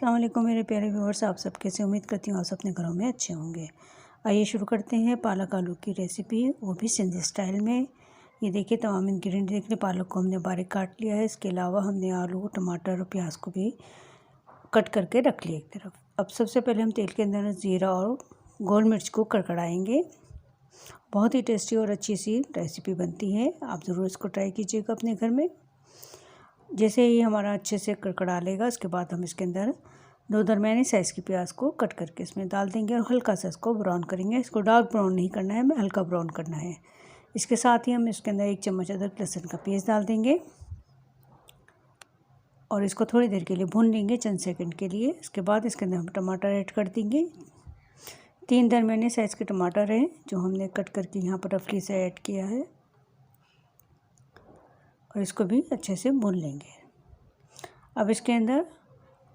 अस्सलाम वालेकुम मेरे प्यारे व्यूअर्स, आप सब कैसे? उम्मीद करती हूँ आप सब अपने घरों में अच्छे होंगे। आइए शुरू करते हैं पालक आलू की रेसिपी, वो भी सिंधी स्टाइल में। ये देखिए तमाम इंग्रेडिएंट देख लें। पालक को हमने बारीक काट लिया है। इसके अलावा हमने आलू, टमाटर और प्याज को भी कट करके रख लिया एक तरफ। अब सबसे पहले हम तेल के अंदर ज़ीरा और गोल मिर्च को कड़कड़ाएँगे। बहुत ही टेस्टी और अच्छी सी रेसिपी बनती है, आप ज़रूर इसको ट्राई कीजिएगा अपने घर में। जैसे ही हमारा अच्छे से कड़कड़ा लेगा, उसके बाद हम इसके अंदर 2 दरमियानी साइज़ की प्याज को कट करके इसमें डाल देंगे और हल्का सा इसको ब्राउन करेंगे। इसको डार्क ब्राउन नहीं करना है, हमें हल्का ब्राउन करना है। इसके साथ ही हम इसके अंदर 1 चम्मच अदरक लहसुन का पेस्ट डाल देंगे और इसको थोड़ी देर के लिए भून लेंगे, चंद सेकंड के लिए। इसके बाद इसके अंदर हम टमाटर ऐड कर देंगे। 3 दरमियाने साइज़ के टमाटर हैं जो हमने कट करके यहाँ पर रफली से ऐड किया है और इसको भी अच्छे से भून लेंगे। अब इसके अंदर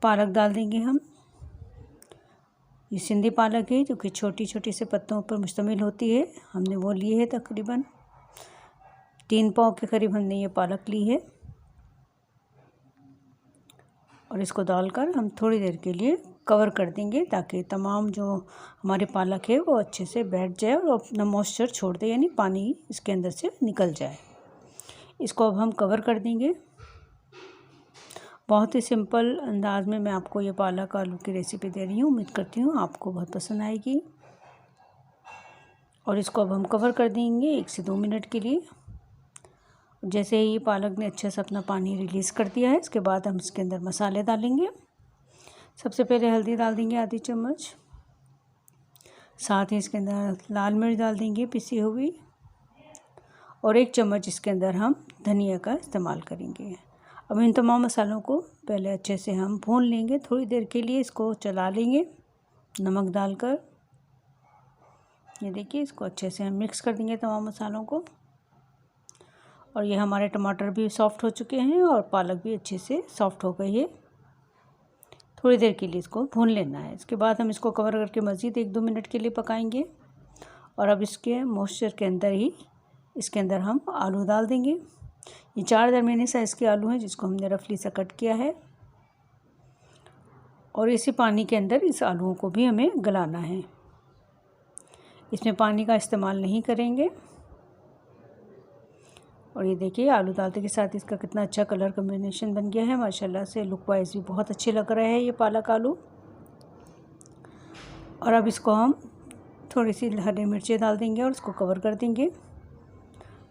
पालक डाल देंगे हम। ये सिंधी पालक है जो कि छोटी छोटी से पत्तों पर मुश्तमिल होती है। हमने वो ली है, तकरीबन 3 पाव के करीब हमने ये पालक ली है और इसको डालकर हम थोड़ी देर के लिए कवर कर देंगे ताकि तमाम जो हमारे पालक है वो अच्छे से बैठ जाए और अपना मॉइस्चर छोड़ दे, यानी पानी इसके अंदर से निकल जाए। इसको अब हम कवर कर देंगे। बहुत ही सिंपल अंदाज में मैं आपको ये पालक आलू की रेसिपी दे रही हूँ। उम्मीद करती हूँ आपको बहुत पसंद आएगी। और इसको अब हम कवर कर देंगे 1 से 2 मिनट के लिए। जैसे ही ये पालक ने अच्छे से अपना पानी रिलीज़ कर दिया है, इसके बाद हम इसके अंदर मसाले डालेंगे। सबसे पहले हल्दी डाल देंगे आधी चम्मच, साथ ही इसके अंदर लाल मिर्च डाल देंगे पिसी हुई, और 1 चम्मच इसके अंदर हम धनिया का इस्तेमाल करेंगे। अब इन तमाम मसालों को पहले अच्छे से हम भून लेंगे, थोड़ी देर के लिए इसको चला लेंगे नमक डालकर। ये देखिए, इसको अच्छे से हम मिक्स कर देंगे तमाम मसालों को। और ये हमारे टमाटर भी सॉफ़्ट हो चुके हैं और पालक भी अच्छे से सॉफ़्ट हो गई है। थोड़ी देर के लिए इसको भून लेना है। इसके बाद हम इसको कवर करके मज़ीद 1-2 मिनट के लिए पकाएंगे। और अब इसके मॉइस्चर के अंदर ही इसके अंदर हम आलू डाल देंगे। ये 4 दरमियाने साइज़ के आलू हैं जिसको हमने रफली से कट किया है और इसी पानी के अंदर इस आलूओं को भी हमें गलाना है। इसमें पानी का इस्तेमाल नहीं करेंगे। और ये देखिए, आलू डालते के साथ इसका कितना अच्छा कलर कॉम्बिनेशन बन गया है माशाल्लाह से। लुक वाइज भी बहुत अच्छे लग रहे हैं ये पालक आलू। और अब इसको हम थोड़ी सी हरी मिर्चें डाल देंगे और इसको कवर कर देंगे।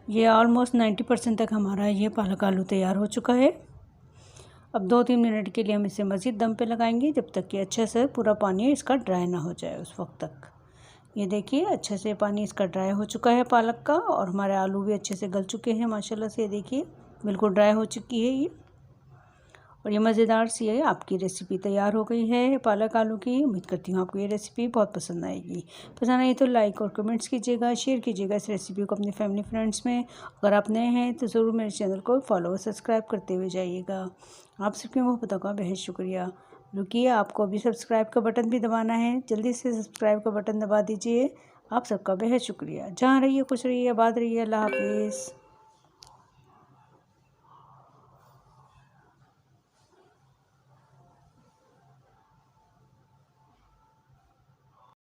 ये ऑलमोस्ट 90% तक हमारा ये पालक आलू तैयार हो चुका है। अब 2-3 मिनट के लिए हम इसे मज़ीद दम पे लगाएंगे जब तक कि अच्छे से पूरा पानी इसका ड्राई ना हो जाए, उस वक्त तक। ये देखिए, अच्छे से पानी इसका ड्राई हो चुका है पालक का, और हमारे आलू भी अच्छे से गल चुके हैं माशाल्लाह से। ये देखिए, बिल्कुल ड्राई हो चुकी है ये। और ये मज़ेदार सी है आपकी रेसिपी तैयार हो गई है पालक आलू की। उम्मीद करती हूँ आपको ये रेसिपी बहुत पसंद आएगी। पसंद आई तो लाइक और कमेंट्स कीजिएगा, शेयर कीजिएगा इस रेसिपी को अपने फैमिली फ्रेंड्स में। अगर आप नए हैं तो ज़रूर मेरे चैनल को फॉलो और सब्सक्राइब करते हुए जाइएगा। आप सबकी मोहब्बतों का बेहद शुक्रिया। रुकिए, आपको अभी सब्सक्राइब का बटन भी दबाना है, जल्दी से सब्सक्राइब का बटन दबा दीजिए। आप सबका बेहद शुक्रिया। जहाँ रहिए खुश रहिए, आबाद रहिए। अल्लाह हाफिज़।